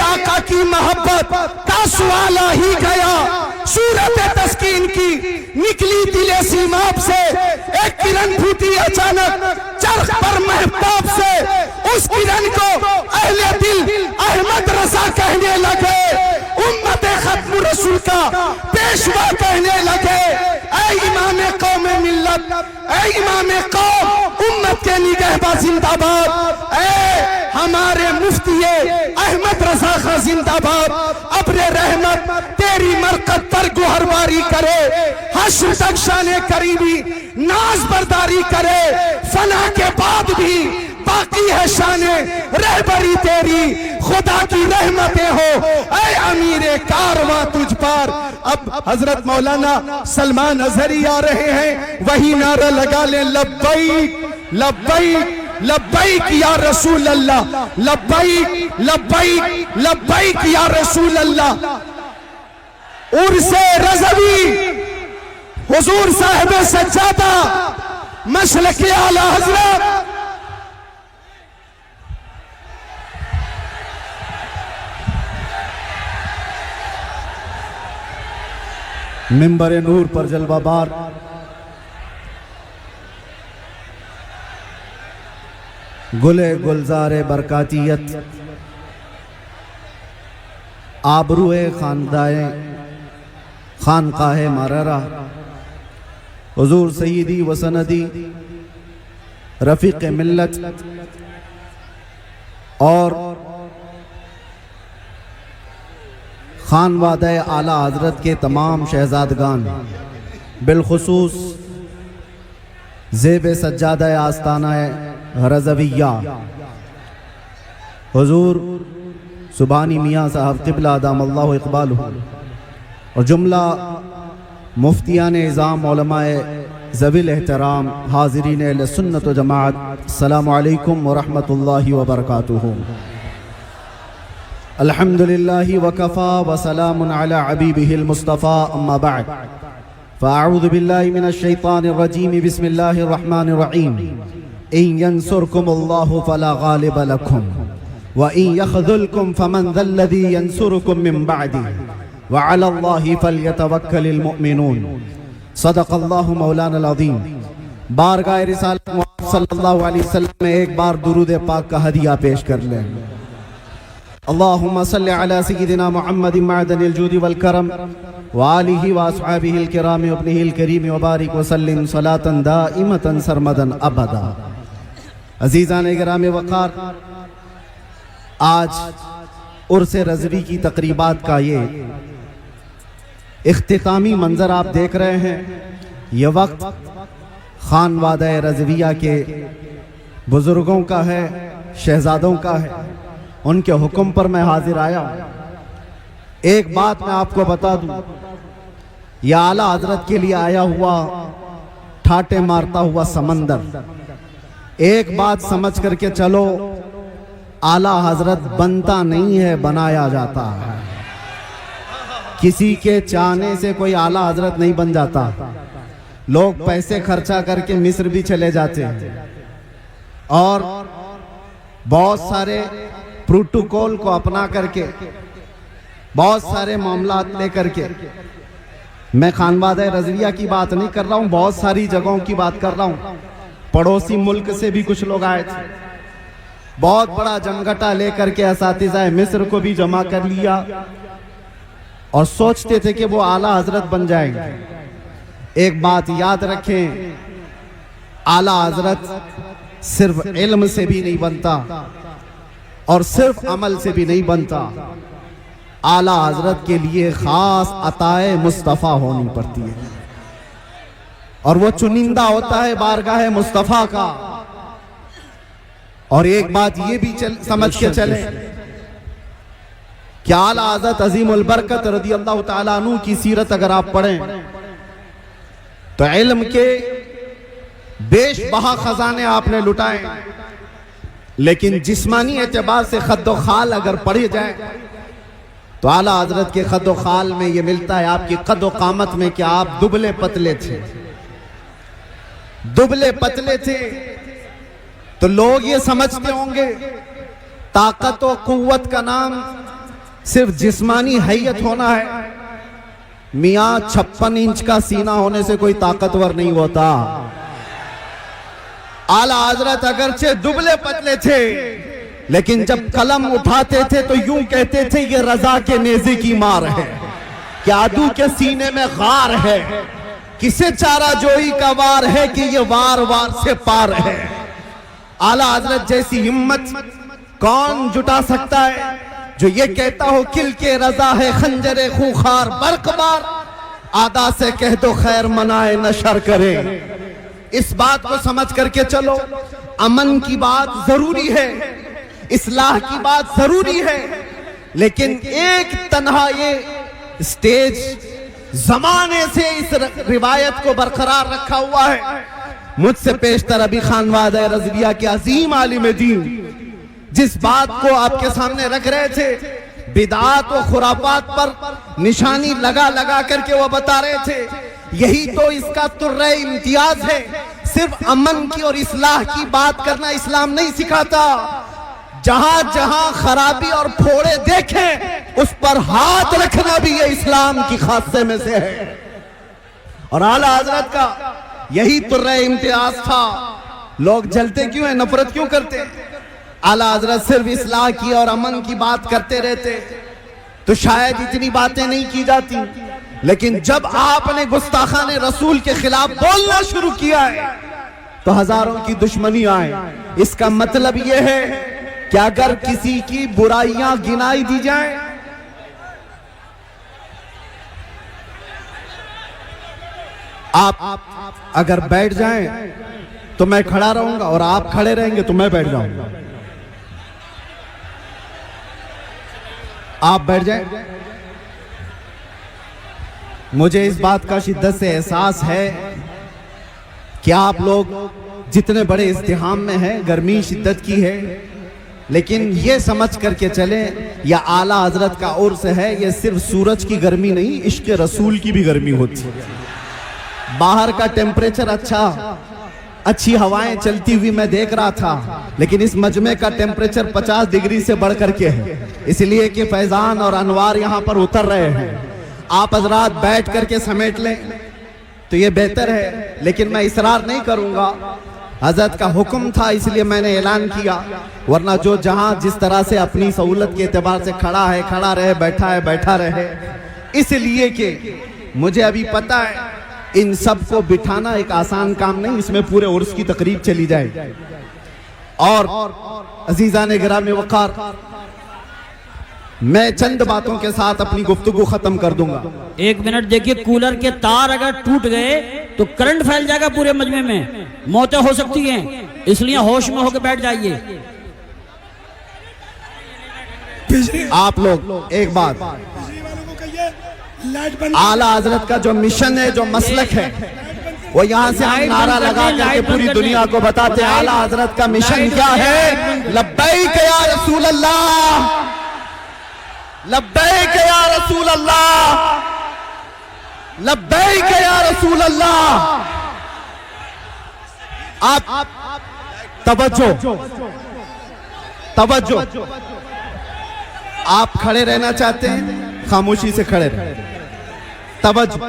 آقا کی محبت کا سوال آ ہی گیا. صورت تسکین کی نکلی دل سیماب سے, ایک کرن پھوٹی اچانک چرخ پر محتاب سے. اس کرن کو اہل دل احمد رضا کہنے لگے, امت ختم رسول کا پیشوا کہنے لگے. اے امام قوم ملت, اے امام قوم امت کے نگہباں زندہ باد, اے ہمارے مفتی احمد رضا خان زندہ باد. ابر رحمت تیری مرقد پر گوہرواری کرے, حشر تک شان قریبی ناز برداری کرے. فنا کے بعد بھی باقی ہے شان رہبری تیری, خدا کی رحمتیں ہو اے امیر کارواں تجھ پر. اب حضرت مولانا سلمان اظہری آ رہے ہیں, وہی نعرہ لگا لیں, لبیک لبیک لبیک یا رسول اللہ, لبیک لبیک لبیک یا رسول اللہ. عرس رضوی حضور صاحب سجادہ مشرق اعلی حضرت منبر نور پر جلوہ بار گلے گلزار برکاتیت آبروئے خانقاہ مررہ حضور سیدی و سندی رفیق ملت اور خانوادہ اعلیٰ حضرت کے تمام شہزادگان, بالخصوص زیب سجادہ آستانہ رضویہ حضور سبحانی میاں صاحب قبلہ دام اللہ اقبالہ اور جملہ مفتیان نظام علماء ذوی الاحترام حاضرین اہل سنت و جماعت, السلام علیکم ورحمۃ اللہ وبرکاتہ. الحمدللہ وکفا وسلام علی حبیبہ المصطفیٰ, اما بعد فاعوذ باللہ من الشیطان الرجیم, بسم اللہ الرحمن الرحیم. ان ینصرکم اللہ فلا غالب لکم وان یخذلکم فمن ذا الذی ینصرکم من بعدہ وعلی اللہ فلیتوکل المؤمنون. صدق اللہ مولانا العظیم. بارگاہ رسالت محمد صلی اللہ علیہ وسلم میں ایک بار درود پاک کا ہدیہ پیش کر لیں. اللہم صلی علی سیدنا محمد معدن الجود والکرم وآلہ واصحابہ الکرام وابنہ الکریم وبارک وسلم صلاة دائمة سرمدا ابدا. عزیزان گرام وقار, آج عرس رضوی کی تقریبات کا یہ اختتامی منظر آپ دیکھ رہے ہیں. یہ وقت خانوادہ رضویہ کے بزرگوں کا ہے, شہزادوں کا ہے, ان کے حکم پر میں حاضر آیا ہوں. ایک بات میں آپ کو بتا دوں, یہ اعلیٰ حضرت کے لیے آیا ہوا ٹھاٹے مارتا ہوا سمندر. ایک بات سمجھ کر کے چلو, اعلیٰ حضرت بنتا نہیں ہے, بنایا جاتا ہے. کسی کے چاہنے سے کوئی اعلیٰ حضرت نہیں بن جاتا. لوگ پیسے خرچہ کر کے مصر بھی چلے جاتے ہیں اور بہت سارے پروٹوکول کو اپنا کر کے, بہت سارے معاملات لے کر کے. میں خانوادہ رضویہ کی بات نہیں کر رہا ہوں, بہت ساری جگہوں کی بات کر رہا ہوں. پڑوسی ملک سے بھی کچھ لوگ آئے تھے, بہت بڑا جمگٹا لے کر کے اساتذہ مصر کو بھی جمع کر لیا اور سوچتے تھے کہ وہ اعلیٰ حضرت بن جائیں گے. ایک بات یاد رکھیں, اعلیٰ حضرت صرف علم سے بھی نہیں بنتا اور صرف عمل سے بھی نہیں بنتا. اعلیٰ حضرت کے لیے خاص عطائے مصطفیٰ ہونی پڑتی ہے اور وہ چنندہ ہوتا ہے بارگاہ مصطفیٰ کا. اور ایک بات یہ بھی سمجھ کے چلیں کہ اعلیٰ حضرت عظیم البرکت رضی اللہ تعالیٰ عنہ کی سیرت اگر آپ پڑھیں تو علم کے بیش بہا خزانے آپ نے لٹائیں, لیکن جسمانی اعتبار سے خد و خال اگر پڑھی جائے تو اعلیٰ حضرت کے خد و خال میں یہ ملتا ہے آپ کی قد و قامت میں کہ آپ دبلے پتلے تھے. دبلے پتلے تھے تو لوگ یہ سمجھتے ہوں گے طاقت و قوت کا نام صرف جسمانی حیت ہونا ہے. میاں 56 انچ کا سینہ ہونے سے کوئی طاقتور نہیں ہوتا. اعلیٰ حضرت اگرچہ دبلے پتلے تھے لیکن جب قلم اٹھاتے تھے تو یوں کہتے تھے یہ رضا کے نیزے کی مار ہے کہ عدو کے سینے میں غار ہے, کسے چارہ جوئی کا وار ہے کہ یہ وار وار سے پار ہے. اعلیٰ حضرت جیسی ہمت کون جٹا سکتا ہے جو یہ کہتا ہو کل کے رضا ہے خنجر خوخار برق بار. آدھا سے کہہ دو خیر منائے نشر کریں. اس بات کو سمجھ کر کے چلو, امن کی بات ضروری ہے, اصلاح کی بات ضروری ہے, لیکن ایک تنہا یہ سٹیج زمانے سے اس روایت کو برقرار رکھا ہوا ہے. مجھ سے پیشتر ابھی خانوادہ رضویہ کے عظیم عالم دین جس بات کو آپ کے سامنے رکھ رہے تھے, بدعات و خرافات پر نشانی لگا لگا کر کے وہ بتا رہے تھے یہی تو اس کا ترہ امتیاز ہے. صرف امن کی اور اصلاح کی بات کرنا اسلام نہیں سکھاتا, جہاں جہاں خرابی اور پھوڑے دیکھیں اس پر ہاتھ رکھنا بھی یہ اسلام کی خاصے میں سے ہے. اور اعلیٰ حضرت کا یہی ترہ امتیاز تھا. لوگ جلتے کیوں ہیں, نفرت کیوں کرتے؟ اعلیٰ حضرت صرف اصلاح کی اور امن کی بات کرتے رہتے تو شاید اتنی باتیں نہیں کی جاتی, لیکن جب آپ نے گستاخان رسول کے خلاف بولنا شروع کیا ہے تو ہزاروں کی دشمنی آئے. اس کا مطلب یہ ہے کہ اگر کسی کی برائیاں گنائی دی جائیں آپ اگر بیٹھ جائیں تو میں کھڑا رہوں گا, اور آپ کھڑے رہیں گے تو میں بیٹھ جاؤں گا. آپ بیٹھ جائیں. مجھے اس بات کا شدت سے احساس ہے کہ آپ لوگ جتنے بڑے ازدحام میں ہیں, گرمی شدت کی ہے, لیکن یہ سمجھ کر کے چلیں یہ اعلیٰ حضرت کا عرس ہے. یہ صرف سورج کی گرمی نہیں, عشق رسول کی بھی گرمی ہوتی ہے. باہر کا ٹیمپریچر اچھی ہوائیں چلتی ہوئی میں دیکھ رہا تھا, لیکن اس مجمع کا ٹیمپریچر 50 ڈگری سے بڑھ کر کے ہے, اس لیے کہ فیضان اور انوار یہاں پر اتر رہے ہیں. آپ حضرات بیٹھ کر کے سمیٹ لیں تو یہ بہتر ہے, لیکن میں اصرار نہیں کروں گا. حضرت کا حکم تھا اس لیے میں نے اعلان کیا, ورنہ جو جہاں جس طرح سے اپنی سہولت کے اعتبار سے کھڑا ہے کھڑا رہے, بیٹھا ہے بیٹھا رہے. اس لیے کہ مجھے ابھی پتا ہے ان سب کو بٹھانا ایک آسان کام نہیں, اس میں پورے عرس کی تقریب چلی جائے. اور عزیزان گرامی وقار, میں چند باتوں کے ساتھ اپنی گفتگو ختم کر دوں گا. ایک منٹ دیکھیے, کولر کے تار اگر ٹوٹ گئے تو کرنٹ پھیل جائے گا پورے مجمع میں, موتیں ہو سکتی ہیں, اس لیے ہوش میں ہو کے بیٹھ جائیے. آپ لوگ ایک بات, اعلیٰ حضرت کا جو مشن ہے, جو مسلک ہے, وہ یہاں سے ہم نعرہ لگا کر کے پوری دنیا کو بتاتے ہیں اعلیٰ حضرت کا مشن کیا ہے. لبیک یا رسول اللہ, لبیک یا رسول اللہ, لبیک یا رسول اللہ. آپ توجہ, آپ کھڑے رہنا چاہتے ہیں, خاموشی سے کھڑے رہیں. توجہ.